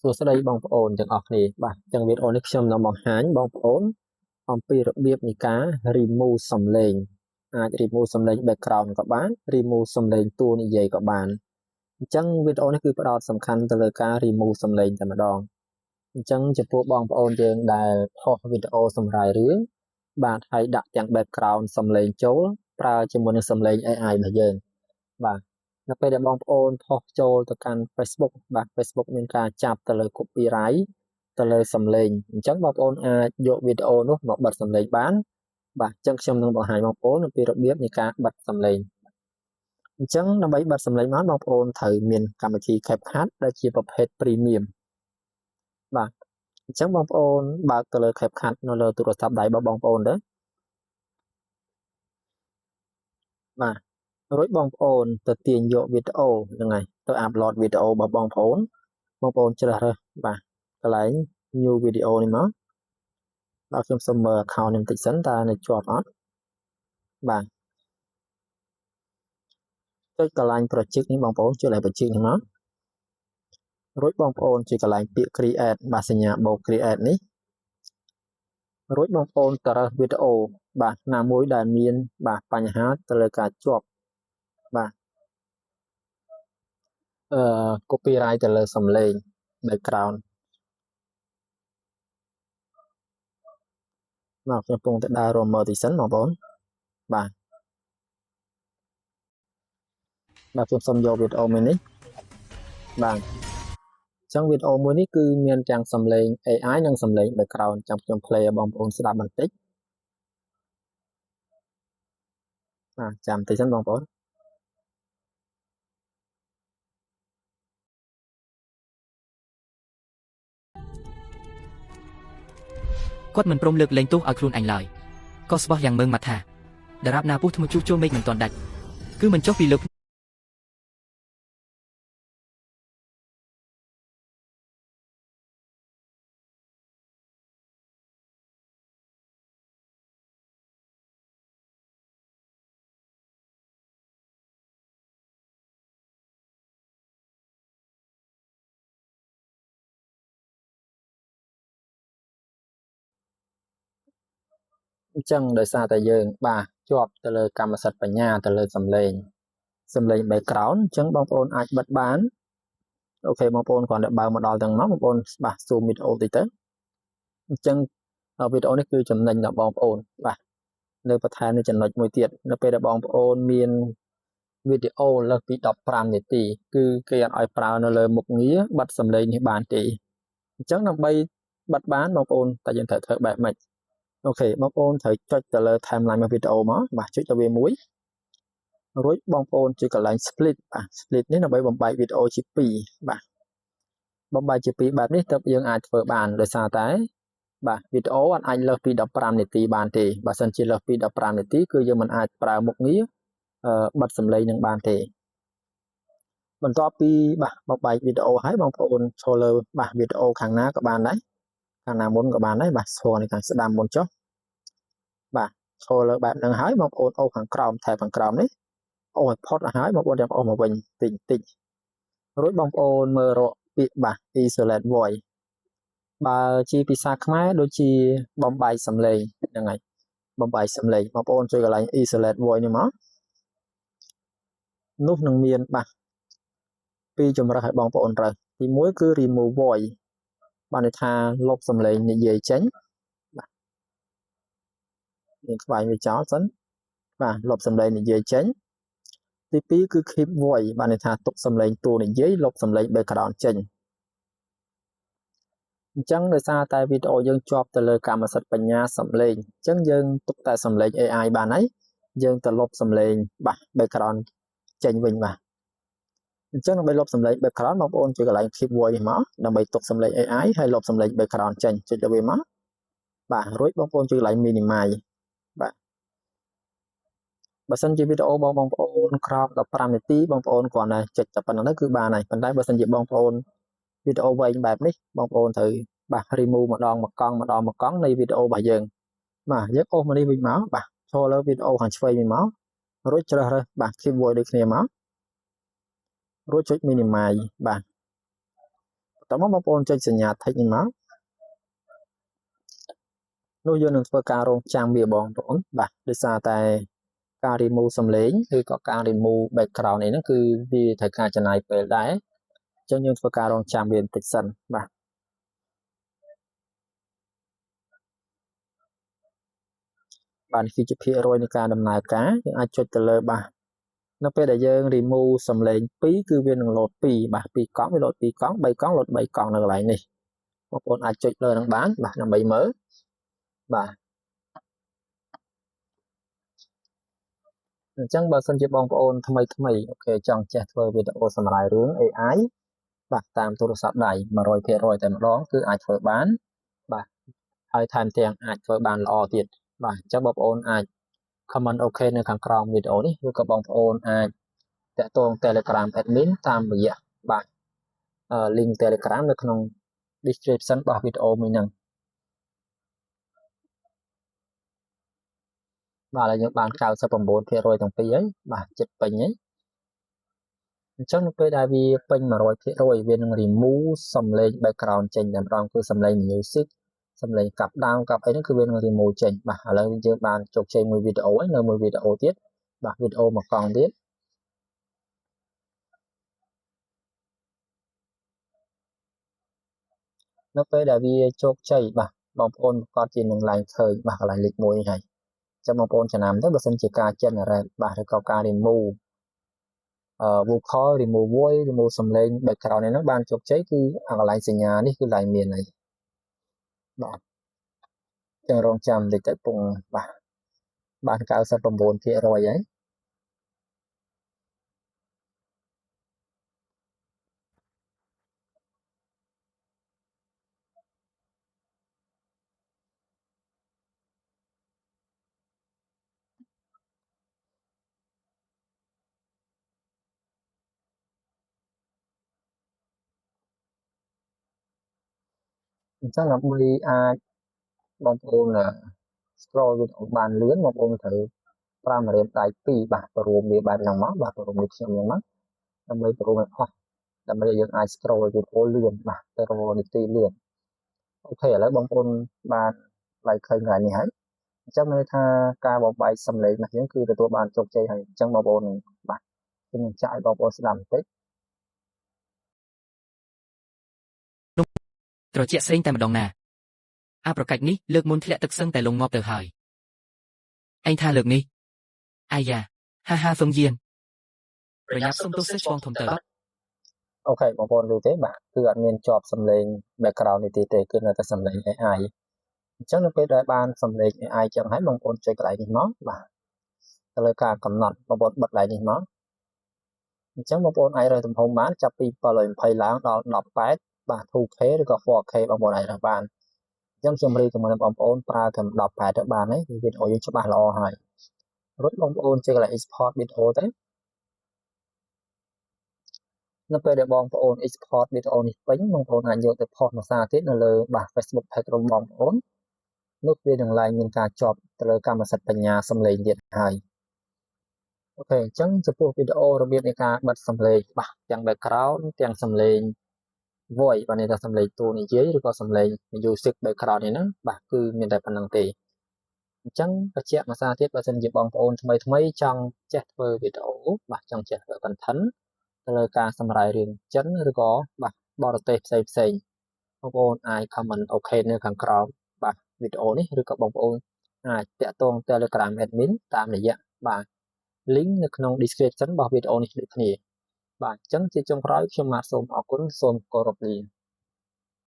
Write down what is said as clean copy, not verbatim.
សួស្តីបងប្អូនទាំងអស់គ្នាបាទចឹងវីដេអូនេះខ្ញុំនឹងបង្ហាញបងប្អូនអំពីរបៀបនៃការ remove សំឡេងអាច remove សំឡេង background ក៏បាន remove សំឡេងតួនិយាយក៏បានអញ្ចឹងវីដេអូនេះគឺផ្ដោតសំខាន់ទៅលើការ remove សំឡេងតែម្ដងអញ្ចឹងចំពោះបងប្អូនយើងដែលថតវីដេអូសម្រាយរឿងបាទហើយដាក់ទាំង background សំឡេងចូលប្រើជាមួយនឹងសំឡេង AI របស់យើងបាទនៅពេលដែលបងប្អូនផុសចូលទៅកាន់ Facebook បាទ Facebook មានការចាប់ទៅលើ copyright ទៅលើសំឡេងអញ្ចឹងបងប្អូនអាចយកវីដេអូនោះមកបិទសំឡេងបានបាទអញ្ចឹងខ្ញុំនឹងបង្ហាញបងប្អូនអំពីរបៀបនៃការបិទសំឡេងអញ្ចឹងដើម្បីបិទសំឡេងបានបងប្អូនត្រូវមានកម្មវិធី CapCut ដែលជាប្រភេទ Premium បាទអញ្ចឹងបងប្អូនបើកទៅលើ CapCut នៅលើទូរស័ព្ទដៃរបស់បងប្អូនទៅបាទរួចបងប្អូនទៅទាញយកវីដេអូហ្នឹងហើយទៅអាប់ឡូតវីដេអូរបស់បងប្អូនជ្រើសរើសបាទកន្លែង new video នេះមកបាទខ្ញុំសូមមើល account នេះបន្តិចសិនតើនៅជាប់អត់បាទចុចកន្លែង project នេះបងប្អូនចុចកន្លែង project នេះមករួចបងប្អូនចុចកន្លែងពាក្យ create បាទសញ្ញាបូក create នេះរួចបងប្អូនទៅរើសវីដេអូបាទណាមួយដែលមានបាទបញ្ហាទៅលើការជាប់បាទcopyright ទៅលើសំឡេង background មកខ្ញុំកំពុងតែដើររមើលទីសិនបងប្អូនបាទខ្ញុំសូមយកវីដេអូមួយនេះបាទអញ្ចឹងវីដេអូមួយនេះគឺមានទាំងសំឡេង AI និងសំឡេង background ចាំខ្ញុំ play ឲ្យបងប្អូនស្ដាប់បន្តិចបាទចាំបន្តិចសិនបងប្អូនគាត់មិនព្រមលើកលែងទោសឲ្យខ្លួនឯងឡើយក៏ស្បោះយ៉ាងមើងមកថាតារាបណាពុះថ្មជួសជុលមេឃមិនទាន់ដាច់គឺមិនចុះពីលើអញ្ចឹងដោយសារតែយើងបាទជាប់ទៅលើកម្មសិទ្ធិបញ្ញាទៅលើសំឡេង background អញ្ចឹងបងប្អូនអាចបិទបានអូខេបងប្អូនគ្រាន់តែបើមកដល់ទាំងមកបងប្អូនបាទ zoom វីដេអូតិចទៅអញ្ចឹងវីដេអូនេះគឺចំណេញដល់បងប្អូនបាទនៅបន្ថែមនៅចំណុចមួយទៀតនៅពេលដែលបងប្អូនមានវីដេអូលើសពី15នាទីគឺគេអត់ឲ្យប្រើនៅលើមុខងារបិទសំឡេងនេះបានទេអញ្ចឹងដើម្បីបិទបានបងប្អូនតែយើងត្រូវធ្វើបែបម៉េចអូខេបងប្អូនត្រូវចុចទៅលើ timeline របស់វីដេអូមកបាទចុចទៅវាមួយរួចបងប្អូនចុចកន្លែង split បាទ split នេះដើម្បីបំបែកវីដេអូជា2បាទបំបែកជា2បែបនេះទើបយើងអាចធ្វើបានដោយសារតែបាទវីដេអូអត់អាចលើសពី15នាទីបានទេបើសិនជាលើសពី15នាទីគឺយើងមិនអាចប្រើមុខងារបិទសំឡេងនឹងបានទេបន្ទាប់ពីបាទបំបែកវីដេអូហើយបងប្អូនចូលលើបាទវីដេអូខាងណាក៏បានដែរខាងណាមុនក៏បានដែរបាទស្គាល់នៅខាងស្ដាំមុនចុះបាទចូលលើបែបហ្នឹងហើយបងប្អូនអូសខាងក្រោមថែបខាងក្រោមនេះអូសឲ្យផុតឲ្យហើយបងប្អូនចាំអូសមកវិញតិចរួចបងប្អូនមើលរកពាក្យបាទ isolate voice បើជាភាសាខ្មែរដូចជាបំបែកសំឡេងហ្នឹងហើយបំបែកសំឡេងបងប្អូនជួយកន្លែង isolate voice នេះមកនោះនឹងមានបាទពីរជំរើសឲ្យបងប្អូនរើសទី1គឺ remove voice បានន័យថាលុបសំឡេងនិយាយចេញបាទយើងខ្វែងវាចោលសិនបាទលុបសំឡេងនិយាយចេញទី2គឺ keep voice បានន័យថាទុកសំឡេងតួនិយាយលុបសំឡេង background ចេញអញ្ចឹងដោយសារតែវីដេអូយើងជាប់ទៅលើកម្មសិទ្ធិបញ្ញាសំឡេងអញ្ចឹងយើងទុកតែសំឡេង AI បានហើយយើងទៅលុបសំឡេងបាទ background ចេញវិញបាទអញ្ចឹងដើម្បីលុបសំឡេង background បងប្អូនជួយកន្លែង keep voice នេះមកដើម្បីទុកសំឡេង AI ហើយលុបសំឡេង background ចេញចុចទៅវាមកបាទរួចបងប្អូនជួយកន្លែង minimize បាទបើសិនជាវីដេអូបងប្អូនក្រោម15នាទីបងប្អូនគ្រាន់តែចុចតែប៉ុណ្្នឹងទៅគឺបានហើយប៉ុន្តែបើសិនជាបងប្អូនវីដេអូវែងបែបនេះបងប្អូនត្រូវបាទ remove ម្ដងមកកង់នៃវីដេអូរបស់យើងបាទយើងអូសមកនេះវិញមកបាទចូលលើវីដេអូខាងឆ្វេងវិញមករួចជ្រើសរើសបាទ keep voice ដូចគ្នាមករួចចុច minimize បាទ តមកបងប្អូនចុចសញ្ញា text នេះមកនោះយើងនឹងធ្វើការរងចាំវាបងប្អូនបាទដោយសារតែការ remove សំឡេងឬក៏ការ remove background នេះហ្នឹងគឺវាត្រូវការចំណាយពេលដែរអញ្ចឹងយើងធ្វើការរងចាំវាបន្តិចសិនបាទបាទនេះគឺជាភាគរយនៃការដំណើរការយើងអាចចុចទៅលើបាទនៅពេលដែលយើង remove សំឡេង2គឺវានឹង load 2បាទ2កង់វា load 2កង់3កង់ load 3កង់នៅកន្លែងនេះបងប្អូនអាចចុចលើនឹងបានបាទដើម្បីមើលបាទអញ្ចឹងបើសិនជាបងប្អូនថ្មីអូខេចង់ចេះធ្វើវីដេអូសម្រាប់រឿង AI បាទតាមទូរស័ព្ទដៃ 100% តែម្ដងគឺអាចធ្វើបានបាទហើយថែមទាំងអាចធ្វើបានល្អទៀតបាទអញ្ចឹងបងប្អូនអាច comment អូខេនៅខាងក្រោមវីដេអូនេះឬក៏បងប្អូនអាចតាក់ទង Telegram admin តាមរយៈបាទlink Telegram នៅក្នុង description របស់វីដេអូមួយហ្នឹងបាទហើយយើងបាន 99% ទាំងពីរហើយបាទចិត្តពេញហើយអញ្ចឹងនៅពេលដែលវាពេញ 100% វានឹង remove សំឡេង background ចេញតែម្ដងគឺសំឡេង music សំឡេងកាប់ដើមកាប់អីហ្នឹងគឺវានឹង remove ចេញបាទឥឡូវយើងបានជោគជ័យមួយវីដេអូហើយនៅមួយវីដេអូទៀតបាទវីដេអូមួយកង់ទៀតនៅពេលដែលវាជោគជ័យបាទបងប្អូនប្រកាសជានឹងឡើងឃើញបាទកន្លែងលេខ1នេះហើយអញ្ចឹងបងប្អូនចំណាំទៅបើសិនជាការ generate បាទឬក៏ការ remove vocal remove voice remove សំឡេង background នេះហ្នឹងបានជោគជ័យគឺអាកន្លែងសញ្ញានេះគឺឡើងមានហើយបាទចឹងរងចាំបន្តិចទៅពងបាទបាន 99% ហើយអញ្ចឹងដើម្បីអាចបងប្អូនscroll វីដេអូបានលឿនបងប្អូនត្រូវប្រើម្រាមដៃ2បាទព្រមវាបែបហ្នឹងមកបាទព្រមនេះខ្ញុំហ្នឹងមកដើម្បីព្រមឲ្យអស់ដើម្បីឲ្យយើងអាច scroll វីដេអូលឿនបាទទៅរកនីតិលឿនអូខេឥឡូវបងប្អូនបានឡៃឃើញកន្លែងនេះហើយអញ្ចឹងមានន័យថាការបំបែកសំឡេងរបស់យើងគឺទទួលបានជោគជ័យហើយអញ្ចឹងបងប្អូននឹងបាទខ្ញុំនឹងចាក់ឲ្យបងប្អូនស្ដាប់បន្តិច ត្រជាក់ស្រីតែម្ដងណាអាប្រកាច់នេះលើកមុនធ្លាក់ទឹកសឹងតែលងងាប់ទៅហើយឯងថាលើកនេះអាយ៉ាហាហាហ្វឹងយានប្រញាប់សុំទោសឆ្លងធំទៅអូខេបងប្អូនឮទេបាទគឺអត់មានជាប់សំឡេង background នេះទេគឺនៅតែសំឡេង AI អញ្ចឹងនៅពេលដែលបានសំឡេង AI ចឹងហើយបងប្អូនចុចកន្លែងនេះមកបាទទៅលើការកំណត់បងប្អូនបិទកន្លែងនេះមកអញ្ចឹងបងប្អូនអាចរើសទំហំបានចាប់ពី720ឡើងដល់18បាទ 2K ឬក៏ 4K បងប្អូនអាចរើសបានអញ្ចឹងខ្ញុំរីកជាមួយនឹងបងប្អូនប្រើត្រឹម18ទៅបានហើយវីដេអូយើងច្បាស់ល្អហើយរួចបងប្អូនចុចកន្លែង export video ទៅនៅពេលដែលបងប្អូន export វីដេអូនេះពេញបងប្អូនអាចយកទៅផុសភាសាទៀតនៅលើបាទ Facebook page របស់បងប្អូននោះវានឹងឡើងមានការជាប់ទៅលើកម្មសិទ្ធិបញ្ញាសំឡេងទៀតហើយអូខេអញ្ចឹងចំពោះវីដេអូរបៀបនៃការបិទសំឡេងបាទទាំង background ទាំងសំឡេង voice បាទនេះថាសំឡេងតួនិយាយឬក៏សំឡេង music background នេះហ្នឹងបាទគឺមានតែប៉ុណ្្នឹងទេអញ្ចឹងបញ្ជាក់ភាសាទៀតបើសិនជាបងប្អូនថ្មីចង់ចេះធ្វើវីដេអូបាទចង់ចេះធ្វើ content ទៅលើការសម្រាយរឿងចិនឬក៏បាទបរទេសផ្សេងបងប្អូនអាច comment អូខេនៅខាងក្រោមបាទវីដេអូនេះឬក៏បងប្អូនអាចតាក់ទង Telegram admin តាមរយៈបាទ link នៅក្នុង description របស់វីដេអូនេះដូចគ្នាបាទអញ្ចឹងជាចុងក្រោយខ្ញុំបាទសូមអរគុណសូមគោរពលា